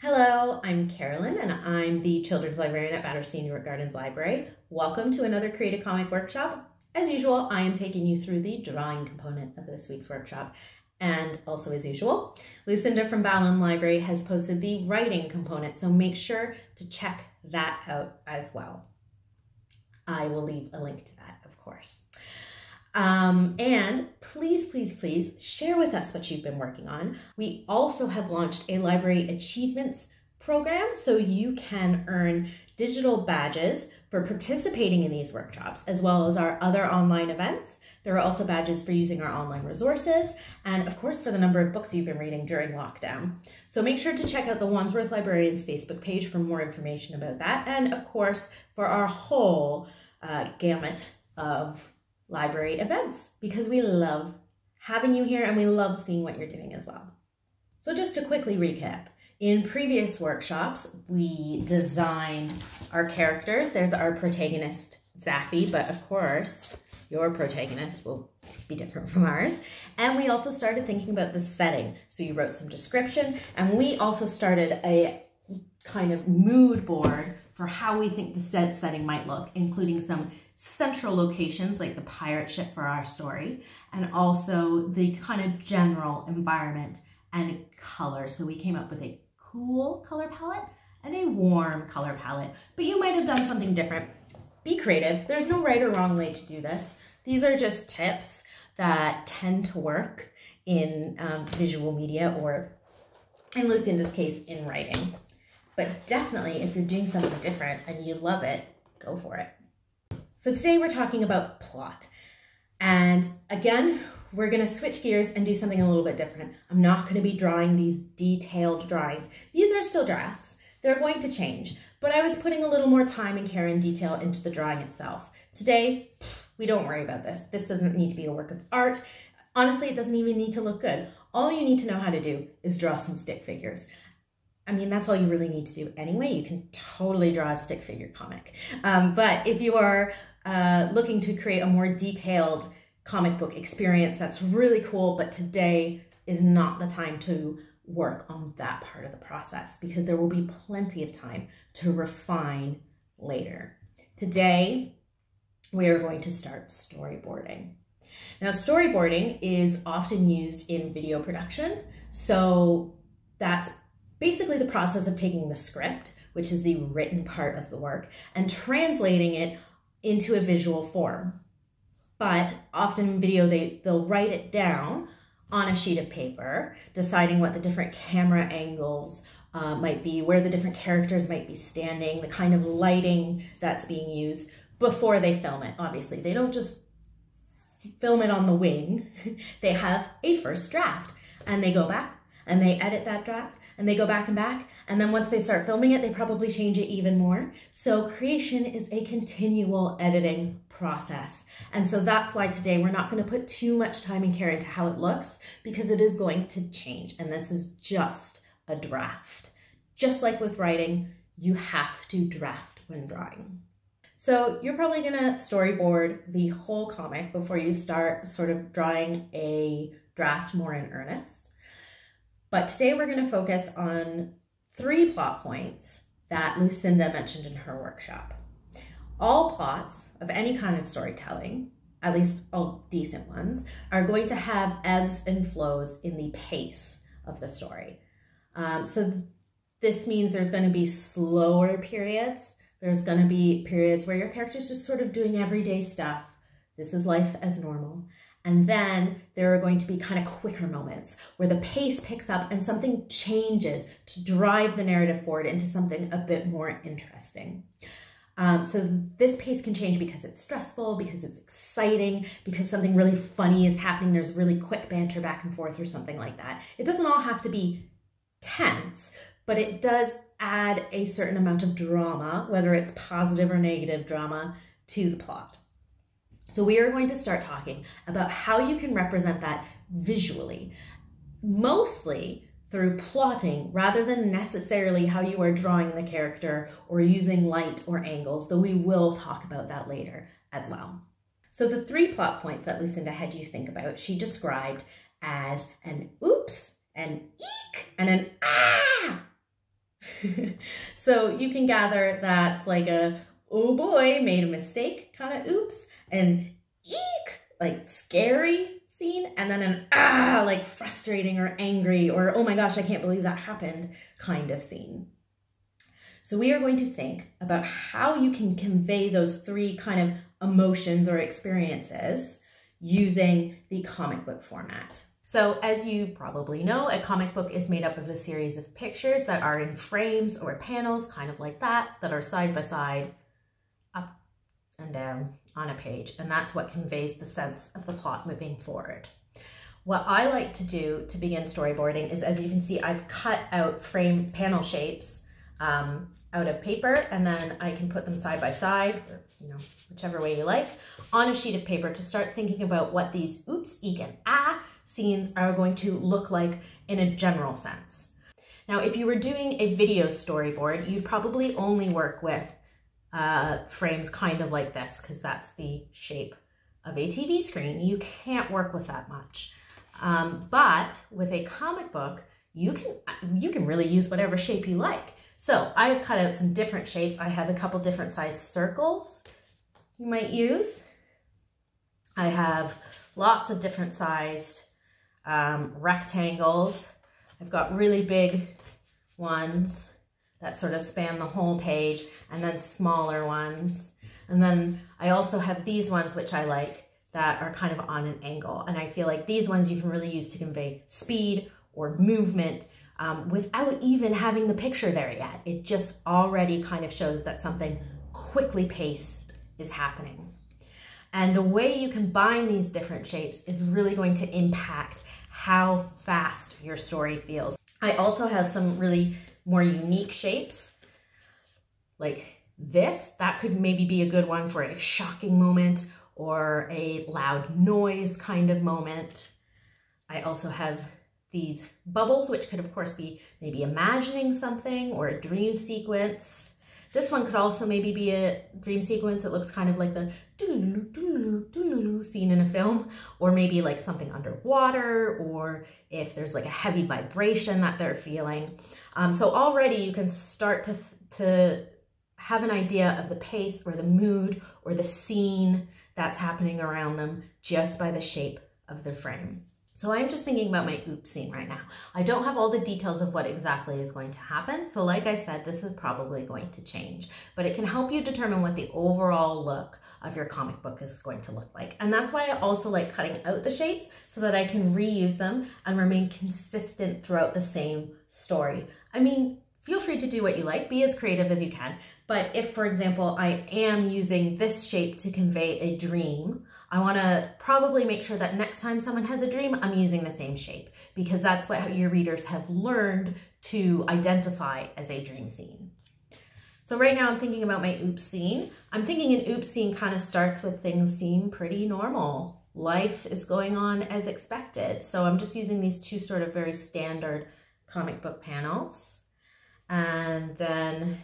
Hello, I'm Carolyn and I'm the Children's Librarian at Battersea Newark Gardens Library. Welcome to another Create a Comic workshop. As usual, I am taking you through the drawing component of this week's workshop. And also as usual, Lucinda from Ballin Library has posted the writing component, so make sure to check that out as well. I will leave a link to that, of course. And please share with us what you've been working on. We also have launched a library achievements program, so you can earn digital badges for participating in these workshops, as well as our other online events. There are also badges for using our online resources, and of course for the number of books you've been reading during lockdown. So make sure to check out the Wandsworth Librarians Facebook page for more information about that, and of course for our whole gamut of library events, because we love having you here and we love seeing what you're doing as well. So just to quickly recap, in previous workshops, we designed our characters. There's our protagonist, Zaffy, but of course, your protagonist will be different from ours. And we also started thinking about the setting. So you wrote some description, and we also started a kind of mood board for how we think the setting might look, including some central locations like the pirate ship for our story, and also the kind of general environment and color. So we came up with a cool color palette and a warm color palette, but you might have done something different. Be creative. There's no right or wrong way to do this. These are just tips that tend to work in visual media, or in Lucinda's case, in writing. But definitely, if you're doing something different and you love it, go for it. So today we're talking about plot. And again, we're gonna switch gears and do something a little bit different. I'm not gonna be drawing these detailed drawings. These are still drafts. They're going to change, but I was putting a little more time and care and detail into the drawing itself. Today, we don't worry about this. This doesn't need to be a work of art. Honestly, it doesn't even need to look good. All you need to know how to do is draw some stick figures. I mean, that's all you really need to do anyway. You can totally draw a stick figure comic. But if you are looking to create a more detailed comic book experience, that's really cool. But today is not the time to work on that part of the process, because there will be plenty of time to refine later. Today, we are going to start storyboarding. Now, storyboarding is often used in video production. So that's basically the process of taking the script, which is the written part of the work, and translating it into a visual form. But often in video, they'll write it down on a sheet of paper, deciding what the different camera angles might be, where the different characters might be standing, the kind of lighting that's being used before they film it. Obviously, they don't just film it on the wing. They have a first draft, and they go back and they edit that draft, and they go back, and then once they start filming it, they probably change it even more. So creation is a continual editing process. And so that's why today we're not going to put too much time and care into how it looks, because it is going to change. And this is just a draft. Just like with writing, you have to draft when drawing. So you're probably going to storyboard the whole comic before you start sort of drawing a draft more in earnest. But today we're going to focus on 3 plot points that Lucinda mentioned in her workshop. All plots of any kind of storytelling, at least all decent ones, are going to have ebbs and flows in the pace of the story. So this means there's going to be slower periods. There's going to be periods where your character's just sort of doing everyday stuff. This is life as normal. And then there are going to be kind of quicker moments where the pace picks up and something changes to drive the narrative forward into something a bit more interesting. So this pace can change because it's stressful, because it's exciting, because something really funny is happening. There's really quick banter back and forth or something like that. It doesn't all have to be tense, but it does add a certain amount of drama, whether it's positive or negative drama, to the plot. So we are going to start talking about how you can represent that visually, mostly through plotting rather than necessarily how you are drawing the character or using light or angles, though we will talk about that later as well. So the 3 plot points that Lucinda had you think about, she described as an oops, an eek, and an ah. So you can gather that's like a, oh boy, made a mistake kind of oops, and eek, like scary scene, and then an like frustrating or angry or oh my gosh, I can't believe that happened kind of scene. So we are going to think about how you can convey those three kind of emotions or experiences using the comic book format. So as you probably know, a comic book is made up of a series of pictures that are in frames or panels, kind of like that are side by side, up and down on a page. And that's what conveys the sense of the plot moving forward. What I like to do to begin storyboarding is, as you can see, I've cut out frame panel shapes out of paper, and then I can put them side by side, or whichever way you like, on a sheet of paper to start thinking about what these oops, eek, and scenes are going to look like in a general sense. Now, if you were doing a video storyboard, you'd probably only work with frames kind of like this, because that's the shape of a TV screen. You can't work with that much. But with a comic book, you can really use whatever shape you like. So I've cut out some different shapes. I have a couple different size circles you might use. I have lots of different sized rectangles. I've got really big ones that sort of span the whole page, and then smaller ones. And then I also have these ones, which I like, that are kind of on an angle. And I feel like these ones you can really use to convey speed or movement without even having the picture there yet. It just already kind of shows that something quickly paced is happening. And the way you combine these different shapes is really going to impact how fast your story feels. I also have some really more unique shapes, like this. That could maybe be a good one for a shocking moment or a loud noise kind of moment. I also have these bubbles, which could of course be maybe imagining something or a dream sequence. This one could also maybe be a dream sequence. It looks kind of like the doo-doo-doo, doo-doo-doo, doo-doo-doo scene in a film, or maybe like something underwater, or if there's like a heavy vibration that they're feeling. So already you can start to have an idea of the pace or the mood or the scene that's happening around them just by the shape of the frame. So I'm just thinking about my oops scene right now. I don't have all the details of what exactly is going to happen. So like I said, this is probably going to change, but it can help you determine what the overall look of your comic book is going to look like. And that's why I also like cutting out the shapes so that I can reuse them and remain consistent throughout the same story. I mean, feel free to do what you like, be as creative as you can. But if, for example, I am using this shape to convey a dream, I want to probably make sure that next time someone has a dream, I'm using the same shape, because that's what your readers have learned to identify as a dream scene. So right now I'm thinking about my oops scene. I'm thinking an oops scene kind of starts with things seem pretty normal. Life is going on as expected. So I'm just using these two sort of very standard comic book panels. And then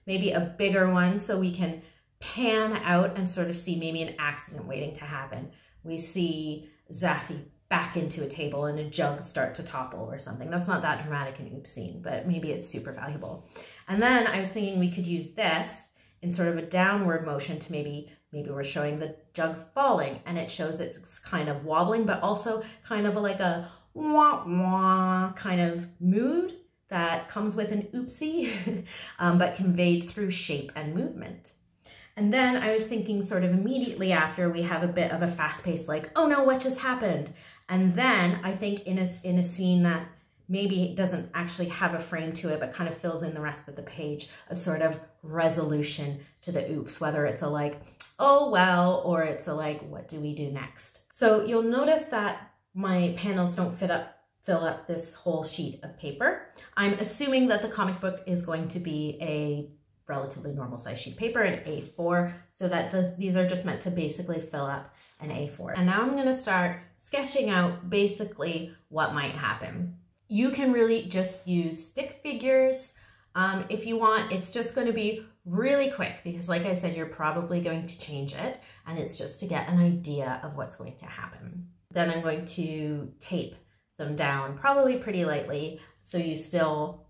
maybe a bigger one so we can pan out and sort of see maybe an accident waiting to happen. We see Zaffy back into a table and a jug start to topple or something. That's not that dramatic an oops scene, but maybe it's super valuable. And then I was thinking we could use this in sort of a downward motion to maybe we're showing the jug falling, and it shows it's kind of wobbling, but also kind of like a wah wah kind of mood that comes with an oopsie, but conveyed through shape and movement. And then I was thinking sort of immediately after, we have a bit of a fast pace, like, oh no, what just happened? And then I think in a scene that maybe doesn't actually have a frame to it, but kind of fills in the rest of the page, a sort of resolution to the oops, whether it's a like, oh well, or it's a like, what do we do next? So you'll notice that my panels don't fill up this whole sheet of paper. I'm assuming that the comic book is going to be a relatively normal size sheet of paper, an A4, so that these are just meant to basically fill up an A4. And now I'm going to start sketching out basically what might happen. You can really just use stick figures if you want. It's just going to be really quick because, like I said, you're probably going to change it, and it's just to get an idea of what's going to happen. Then I'm going to tape them down probably pretty lightly so you still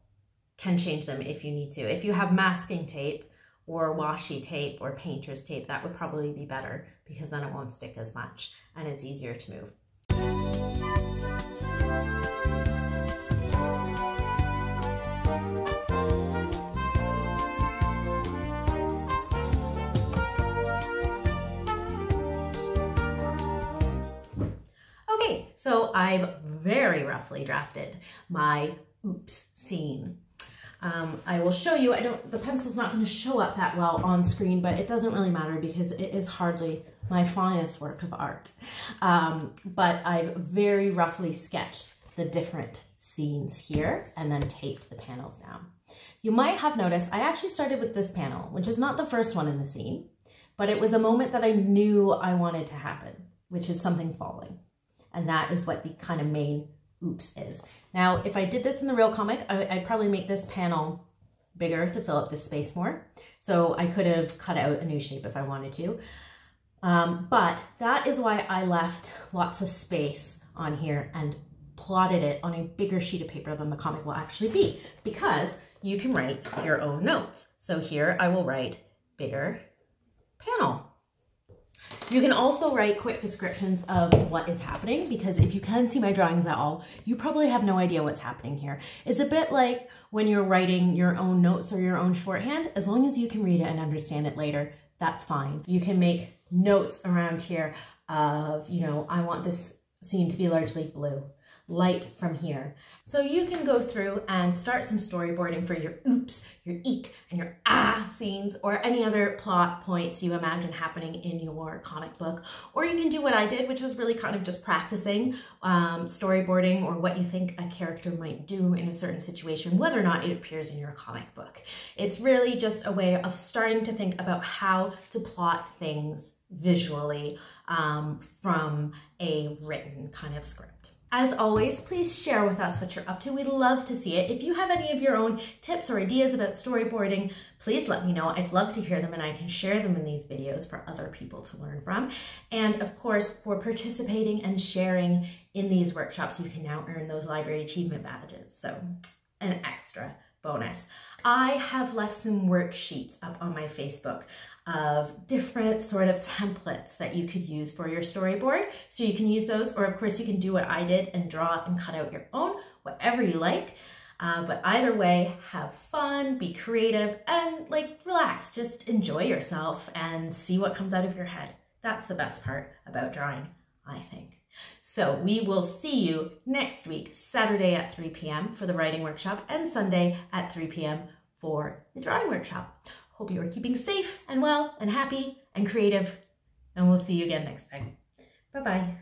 can change them if you need to. If you have masking tape or washi tape or painter's tape, that would probably be better because then it won't stick as much and it's easier to move. Okay, so I've very roughly drafted my oops scene. I will show you, the pencil's not going to show up that well on screen, but it doesn't really matter because it is hardly my finest work of art. But I've very roughly sketched the different scenes here and then taped the panels down. You might have noticed I actually started with this panel, which is not the first one in the scene, but it was a moment that I knew I wanted to happen, which is something falling. And that is what the kind of main oops is. Now, if I did this in the real comic, I'd probably make this panel bigger to fill up this space more. So I could have cut out a new shape if I wanted to. But that is why I left lots of space on here and plotted it on a bigger sheet of paper than the comic will actually be, because you can write your own notes. So here I will write bigger panel. You can also write quick descriptions of what is happening, because if you can see my drawings at all, you probably have no idea what's happening here. It's a bit like when you're writing your own notes or your own shorthand. As long as you can read it and understand it later, that's fine. You can make notes around here of, you know, I want this scene to be largely blue, light from here. So you can go through and start some storyboarding for your oops, your eek, and your ah scenes, or any other plot points you imagine happening in your comic book. Or you can do what I did, which was really kind of just practicing storyboarding, or what you think a character might do in a certain situation, whether or not it appears in your comic book. It's really just a way of starting to think about how to plot things visually from a written kind of script. As always, please share with us what you're up to. We'd love to see it. If you have any of your own tips or ideas about storyboarding, please let me know. I'd love to hear them, and I can share them in these videos for other people to learn from. And of course, for participating and sharing in these workshops, you can now earn those library achievement badges. So an extra bonus. I have left some worksheets up on my Facebook of different sort of templates that you could use for your storyboard. So you can use those, or of course you can do what I did and draw and cut out your own, whatever you like. But either way, have fun, be creative, and like relax, just enjoy yourself and see what comes out of your head. That's the best part about drawing, I think. So we will see you next week, Saturday at 3 p.m. for the writing workshop, and Sunday at 3 p.m. for the drawing workshop. Hope you are keeping safe and well and happy and creative, and we'll see you again next time. Bye-bye.